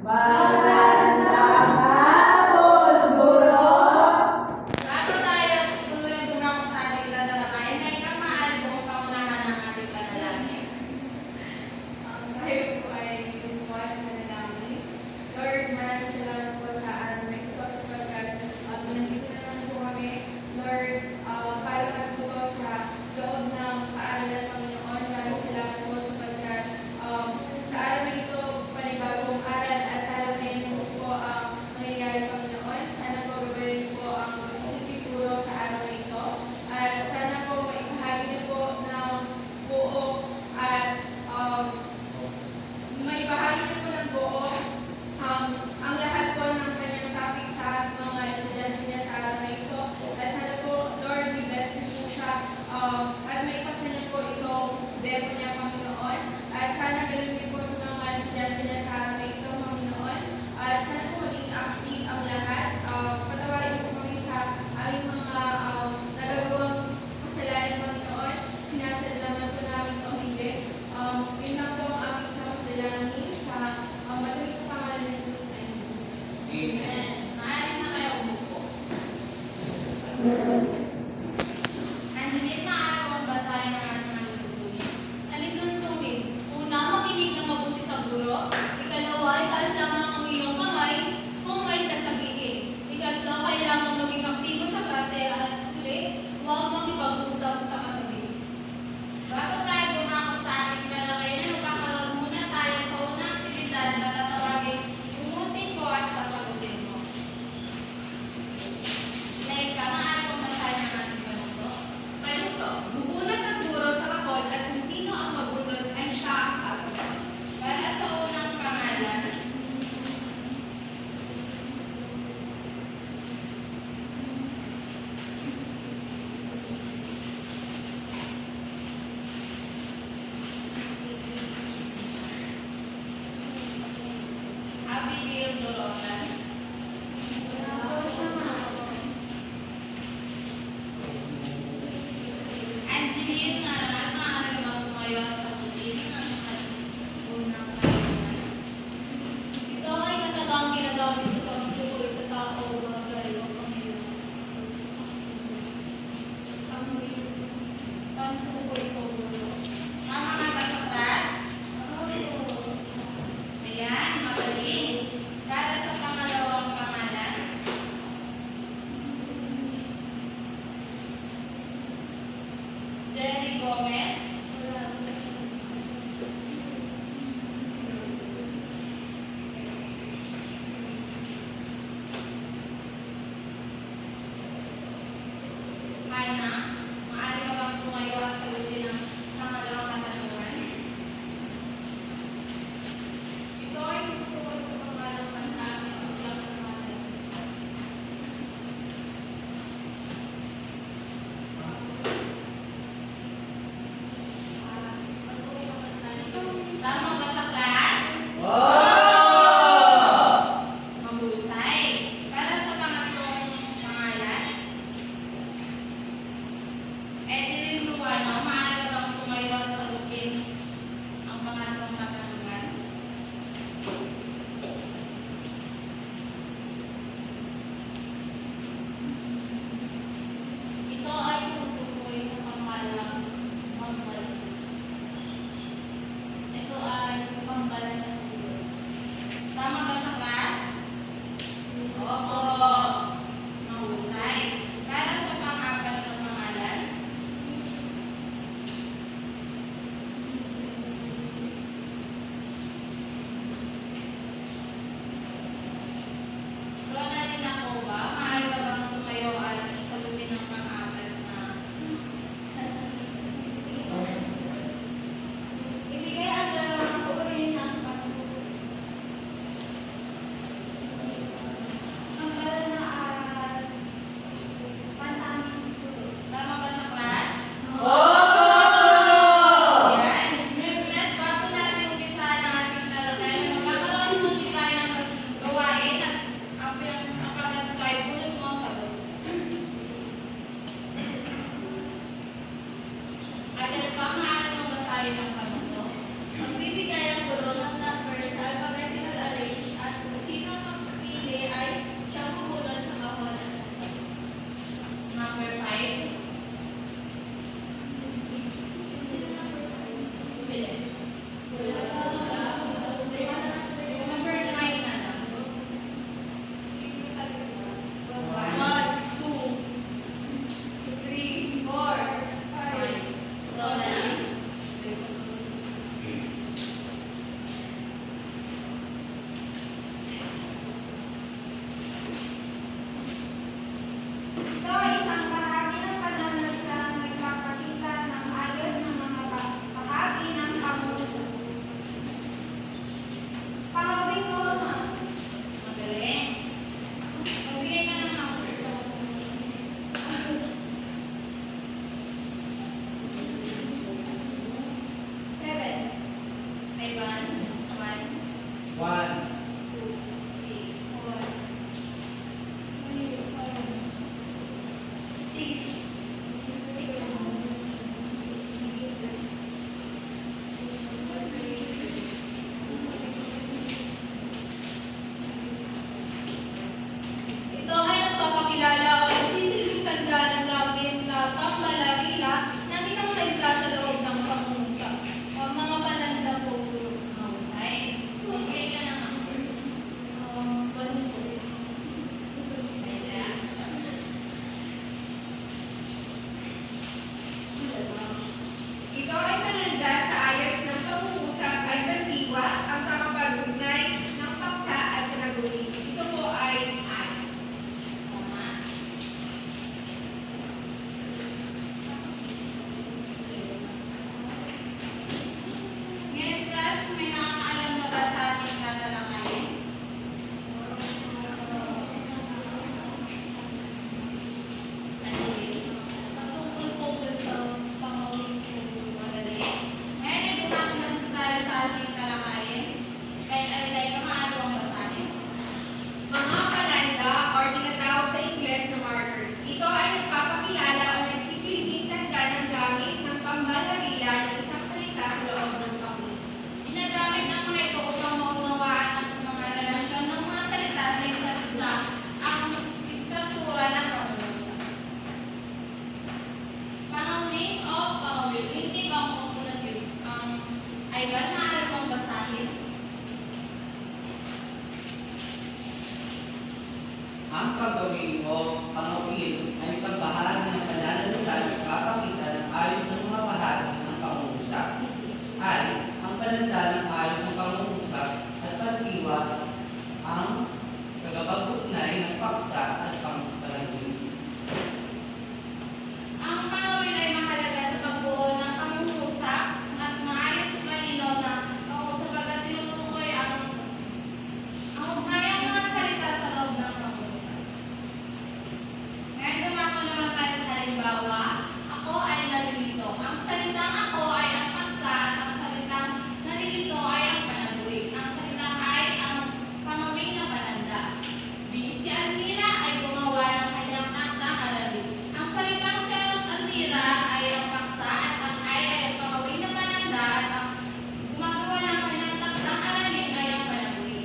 Magandang hapon, Guro! Bago tayo tuloy muna ko sa ating tatalakayan, ay kamahal kong paunahan ng ating panalangin. Tayo po ay bukas na panalangin. Lord, maraming salamat po sa araw na ito sapagkat nandito na naman po kami. Lord, para magtuto sa loob ng paaralan, Panginoon. Maraming salamat po sapagkat sa araw na ito, panibagong aral at aral na ito po ang mangyayari, Panginoon. Sana po gagawin po ang magsisilbing guro sa araw na ito. At sana po maibahagi niyo po ng buo at maibahagi niyo po ng buo ang lahat po ng kanyang topic sa mga estudyante niya sa araw na ito. At sana po, Lord, i-bless niyo po siya at maipasa niyo po itong demo niya, Panginoon. At sana ganoon din po sa mga estudyante niya sa araw na ito, Panginoon. At sana po maging active ang lahat. Patawarin niyo po kami sa aming mga nagagawang kasalanan, Panginoon. Sinasalaman po namin o hindi. Yun lang po ang aming isang dalangin sa matamis sa pangalan ni Jesus. Amen. Maaari na kayo umupo. Nandinit na araw ang basahin ng ating alintungtuin. Alintungtuin. Una, makinig ng mabuti sa guro. Ikalawa, itaas lamang ang iyong kamay kung may sasabihin. Ikatlo, kailangan maging aktibo sa klase at huli, huwag makipag-usap sa katabi. Bago tayo dumako sa ating talakayan, magkakaroon muna tayong paunang aktibidad na tatawagin, umutin ko at sasagutin mo. Ang paggawin o pangawin ay isang bahagi ng pananalita na papakita ng ayos ng mga bahagi ng pangungusap. Ay ang pananda ng ayos ng pangungusap at pagdiwa ang kagabag-ugnay ng paksa at pangkalangin. Ang pangawin ay mahalaga sa pagbuo ng pangungusap at maayos at malinaw na pangungusap at tinutukoy ang ugnayang mga salita sa loob ng pangungusap. Ngayon dumako naman tayo sa halimbawa, ako ay nalilito. Ang salitang ako ay ang paksa at ang salitang nalilito ay ang panaguri. Ang salitang ay ang pangawin na pananda. Si Almira ay gumawa ng kanyang aktang aralin. Ang salitang si Almira ay ang paksa at ang ay ang pangawin na pananda at ang gumagawa ng kanyang aktang aralin ay ang panaguri.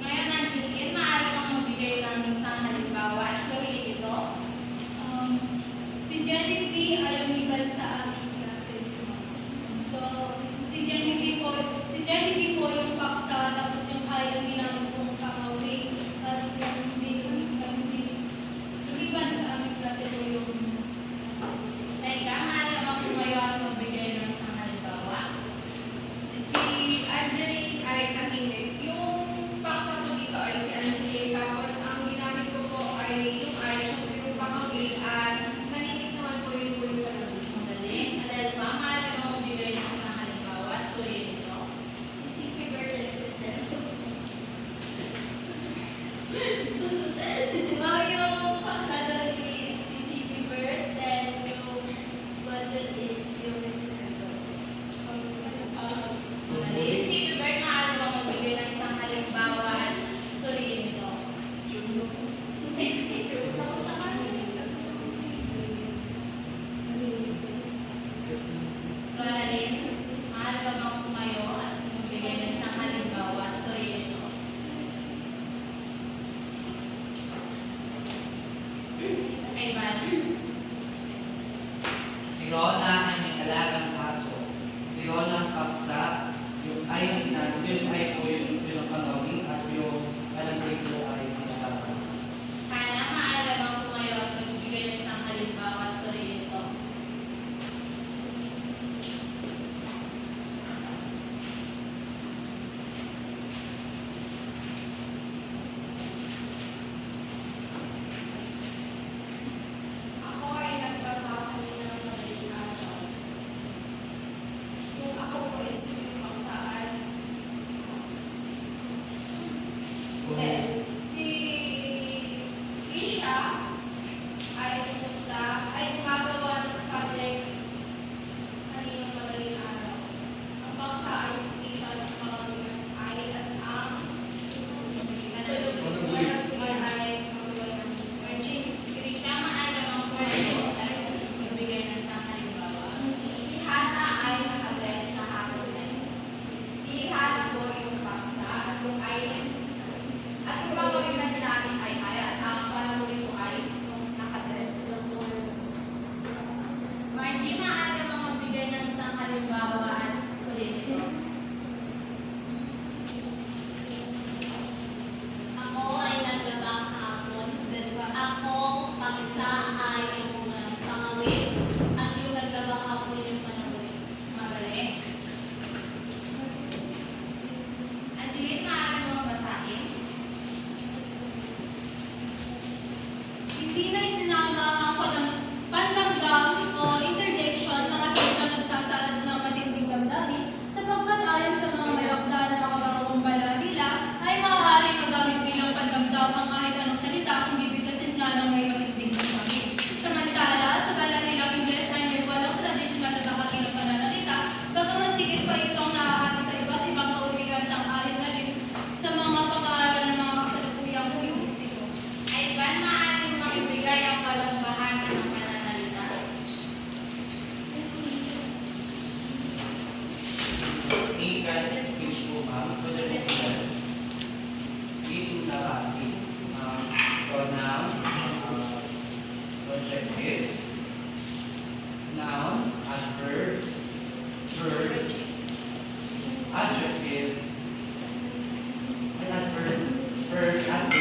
Ngayon, Angeline, maaari kang magbigay ng isang halimbawa at suriin ito. Si Jenny P. ay lumiban sa aming klase. So, si Jenny P. po yung paksa, tapos yung ay yung ginamit kong pangawin, at yung hindi lumiban sa aming klase po yung Teka, maaari kang tumayo at magbigay ng isang halimbawa. si Angeline ay tahimik. Yung paksa ko dito ay si Angeline, tapos ang ginamit ko po ay yung yung pangawin, at naninig naman po yung panawin. Magaling. Adelpha, maaari kang magbigay ng isang halimbawa at suriin ito. Si Sipi Bird and Sister. Yung paksa doon is si Sipi Bird, then yung bundle is yung Sister. Magaling. Si Hubert, maaari kang magbigay ng isang halimbawa at suriin ito. Ronaline, maaari ka bang tumayo at magbigay ng isang halimbawa at suriin ito. Ivan. Si Rona ay may alagang aso. Si Rona ang paksa, yung ay ang ginamit, yung ay po yung ang pangawin at yung panaguri po ay ang usapan. Hana, maaari bang tumayo at magbigay ng isang halimbawa at suriin ito. Ako ay nagbasa kanina ng madaling araw. Yung ako po is yung paksaan. Si Isha ay gumagawa ng project sa ninong madaling araw. Ang paksa ay si Isha ng pangawin ay at ang panaguri ay magawa ng virgin. Krisha, maaari bang tumayo at magbigay ng isang halimbawa. Si Hana ay nakadress sa hapon na yun. Si Hana po yung paksa at yung ay at yung pangawin na namin ay at ang panawin ko ay nakadress. Margie, maaari bang magbigay ng isang halimbawa at suriin ito. Ako ay naglabang hapon. Ako, paksa ay yung pangawin. At yung naglabang hapon yung panawin. Magaling. Angeline, maaari mo basahin. Hindi na isinama ang pandamdam o interdiction na kasalitang nagsasalad ng matinding damdamin sapagkat ayon sa mga malakda na makabagong balarila ay maaari magamit bilang pandamdam ang kahit anong salita kung bibigkasin nga ng may matinding damdamin. Samantala, sa balarilang Ingles ay may walang tradisyonal na bahagi ng pananalita, bagaman tigit pa itong nakahati sa iba't ibang kaurihan sang ayon na rin sa mga pag-aaral ng mga kasalukuyang linguistiko. Ivan, maaari mo maibigay ang walang bahagi ng pananalita. Ikan speech po ma'am, to the reference. Dito na kasi, pronoun, projective, noun, adverb, verb, adjective, and adverb, verb, adverb,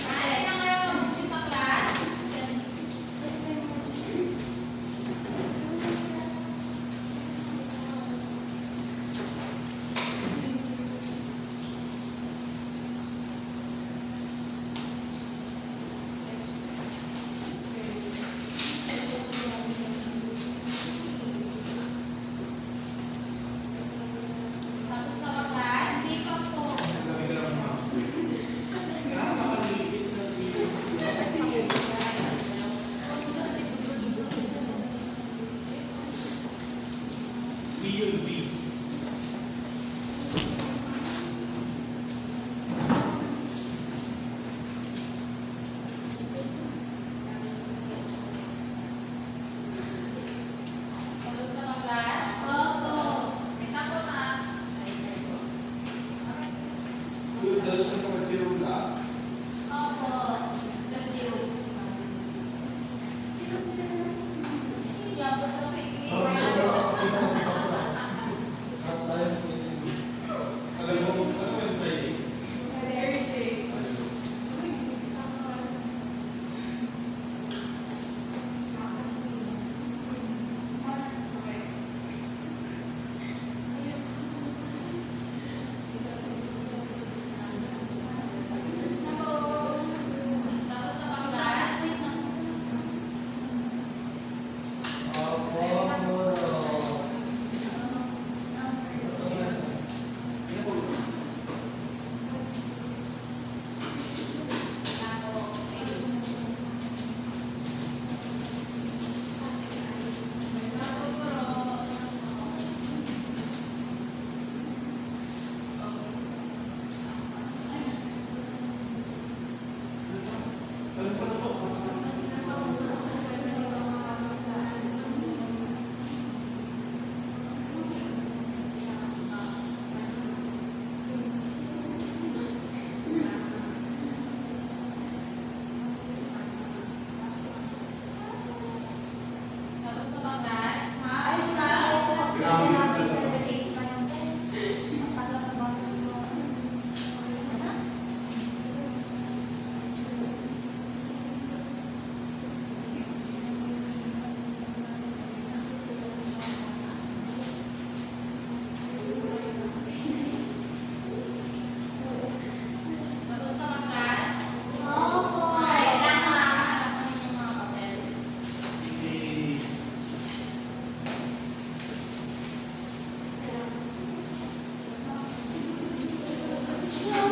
Kaya na ngayon mag-umpisa sa class.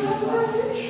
ng passage.